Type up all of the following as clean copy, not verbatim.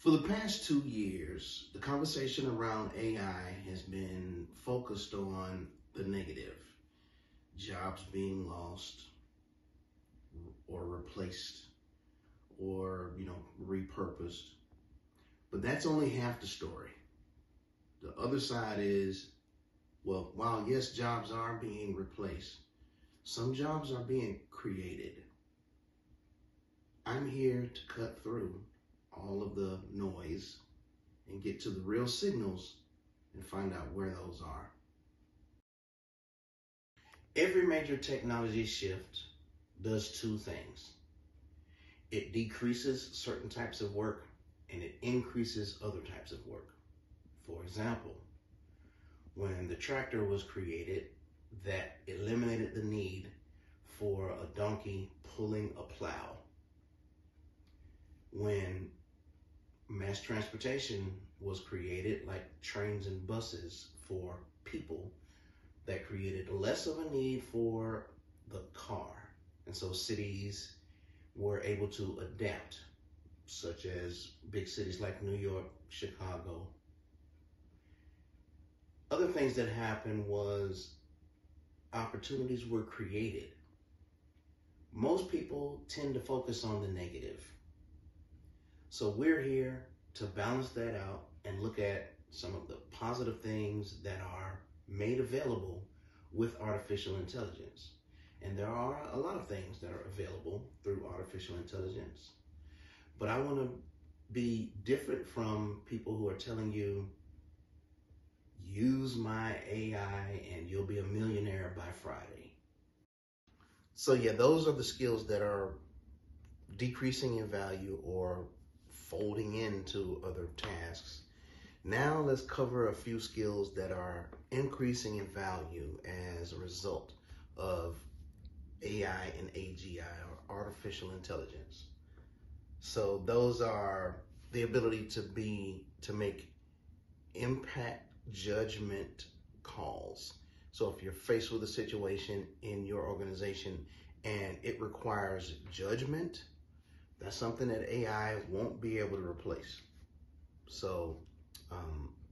For the past 2 years, the conversation around AI has been focused on the negative, jobs being lost or replaced or, repurposed. But that's only half the story. The other side is, well, while yes, jobs are being replaced, some jobs are being created. I'm here to cut through all of the noise and get to the real signals and find out where those are. Every major technology shift does two things. It decreases certain types of work and it increases other types of work. For example, when the tractor was created, that eliminated the need for a donkey pulling a plow. When mass transportation was created, like trains and buses for people, that created less of a need for the car. And so cities were able to adapt, such as big cities like New York, Chicago. Other things that happened was opportunities were created. Most people tend to focus on the negative. So we're here to balance that out and look at some of the positive things that are made available with artificial intelligence. And there are a lot of things that are available through artificial intelligence. But I want to be different from people who are telling you, use my AI and you'll be a millionaire by Friday. So yeah, those are the skills that are decreasing in value or folding into other tasks. Now let's cover a few skills that are increasing in value as a result of AI and AGI, or artificial intelligence. So those are the ability to make impact judgment calls. So if you're faced with a situation in your organization and it requires judgment, that's something that AI won't be able to replace. So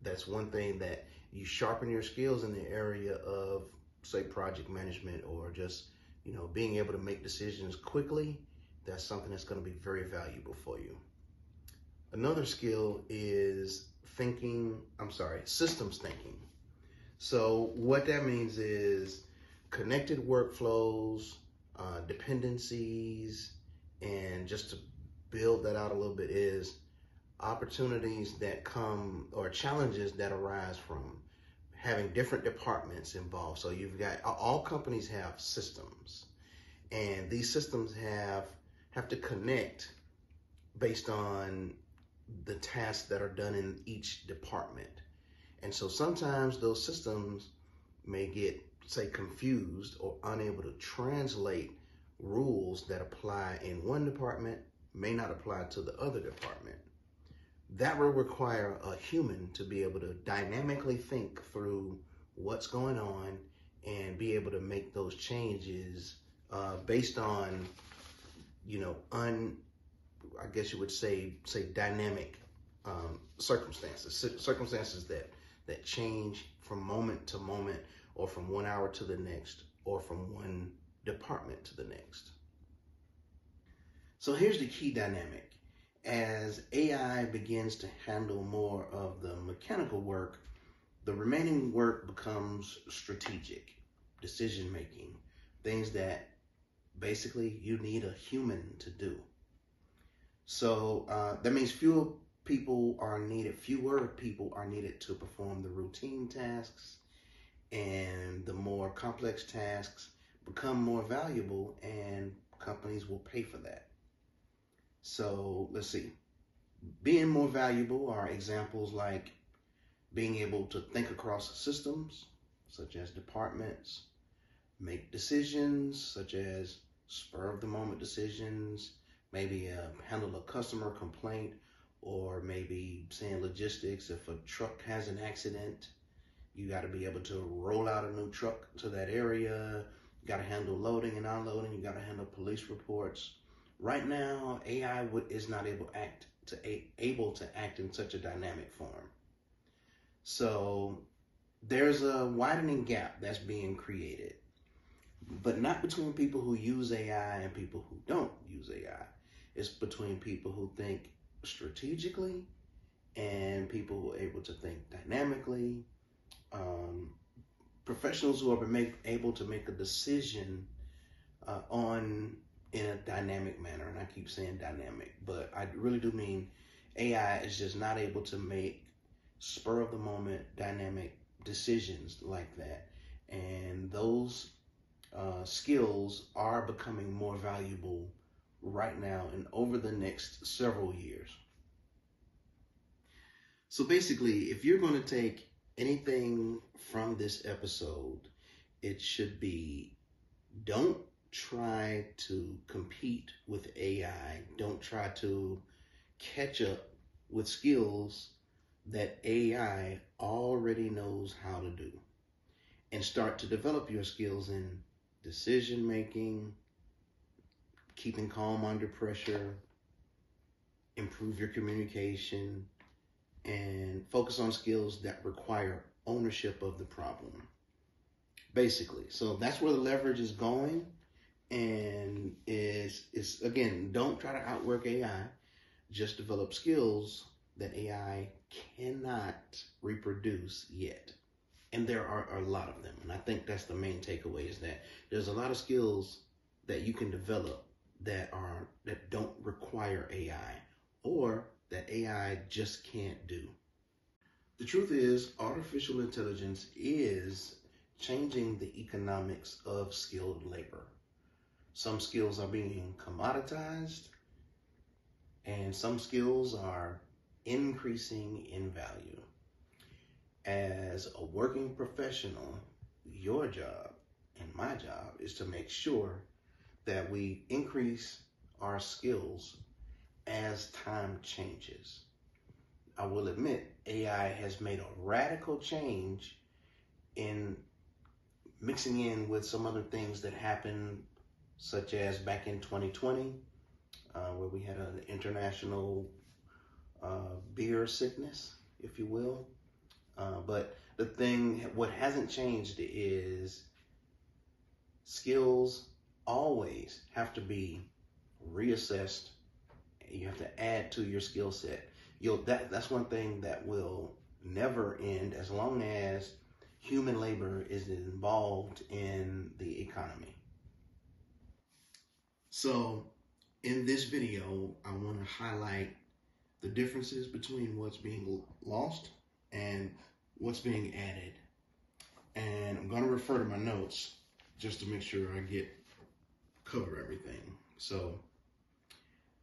that's one thing that you sharpen your skills in the area of, say, project management, or just, being able to make decisions quickly. That's something that's going to be very valuable for you. Another skill is systems thinking. So what that means is connected workflows, dependencies, and just to build that out a little bit is opportunities that come, or challenges that arise from having different departments involved. So you've got, all companies have systems, and these systems have to connect based on the tasks that are done in each department. And so sometimes those systems may get, say, confused or unable to translate rules that apply in one department may not apply to the other department. That will require a human to be able to dynamically think through what's going on and be able to make those changes based on, I guess you would say dynamic circumstances that change from moment to moment, or from 1 hour to the next, or from one department to the next. So here's the key dynamic. As AI begins to handle more of the mechanical work, the remaining work becomes strategic, decision-making, things that basically you need a human to do. So that means fewer people are needed to perform the routine tasks, and the more complex tasks become more valuable, and companies will pay for that. So let's see. Being more valuable are examples like being able to think across systems, such as departments, make decisions, such as spur of the moment decisions, maybe handle a customer complaint, or maybe saying logistics. If a truck has an accident, you got to be able to roll out a new truck to that area. You got to handle loading and unloading. You got to handle police reports. Right now, AI is not able to act in such a dynamic form. So there's a widening gap that's being created, but not between people who use AI and people who don't use AI. It's between people who think strategically and people who are able to think dynamically, professionals who are able to make a decision in a dynamic manner. And I keep saying dynamic, but I really do mean AI is just not able to make spur of the moment dynamic decisions like that. And those skills are becoming more valuable right now and over the next several years. So basically, if you're going to take anything from this episode, it should be, don't try to compete with AI. Don't try to catch up with skills that AI already knows how to do. And start to develop your skills in decision making, keeping calm under pressure, improve your communication, and focus on skills that require ownership of the problem. Basically, so that's where the leverage is going. And is again, don't try to outwork AI. Just develop skills that AI cannot reproduce yet. And there are a lot of them. And I think that's the main takeaway, is that there's a lot of skills that you can develop that don't require AI, or that AI just can't do. The truth is, artificial intelligence is changing the economics of skilled labor. Some skills are being commoditized, and some skills are increasing in value. As a working professional, your job and my job is to make sure that we increase our skills as time changes. I will admit, AI has made a radical change in mixing in with some other things that happened, such as back in 2020, where we had an international beer sickness, if you will. But what hasn't changed is skills always have to be reassessed. You have to add to your skill set. That's one thing that will never end as long as human labor is involved in the economy. So in this video, I want to highlight the differences between what's being lost and what's being added. And I'm going to refer to my notes just to make sure I cover everything. So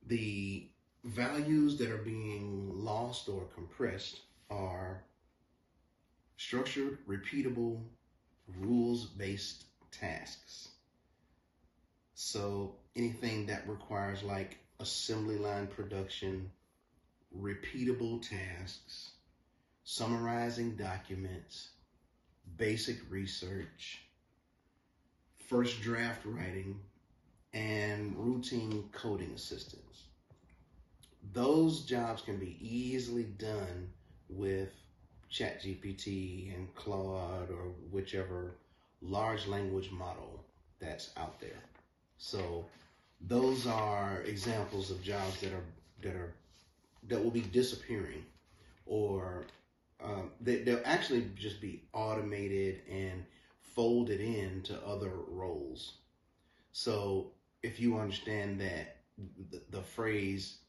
the values that are being lost or compressed are structured, repeatable, rules-based tasks. So anything that requires like assembly line production, repeatable tasks, summarizing documents, basic research, first draft writing, and routine coding assistance. Those jobs can be easily done with ChatGPT and Claude or whichever large language model that's out there. So those are examples of jobs that will be disappearing, or they'll actually just be automated and folded into other roles. So if you understand that the phrase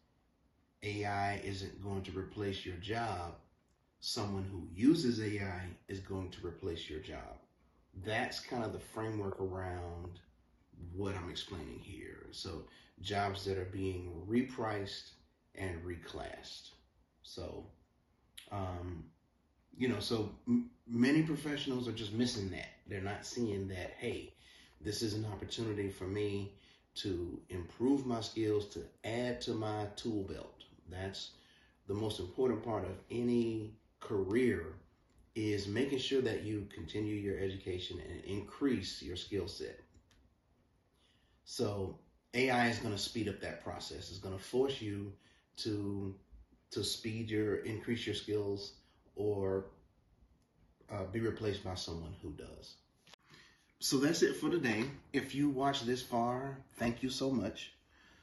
AI isn't going to replace your job, someone who uses AI is going to replace your job. That's kind of the framework around what I'm explaining here. So jobs that are being repriced and reclassed. So, many professionals are just missing that. They're not seeing that, hey, this is an opportunity for me to improve my skills, to add to my tool belt. That's the most important part of any career, is making sure that you continue your education and increase your skill set. So AI is going to speed up that process. It's going to force you to increase your skills, or be replaced by someone who does. So that's it for today. If you watched this far, thank you so much.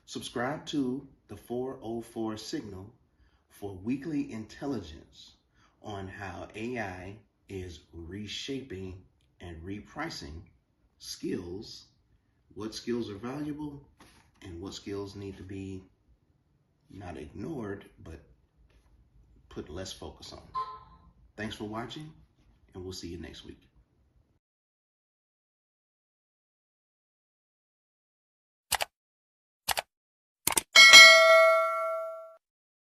Subscribe to the 404 Signal for weekly intelligence on how AI is reshaping and repricing skills, what skills are valuable, and what skills need to be not ignored, but put less focus on. Thanks for watching, and we'll see you next week.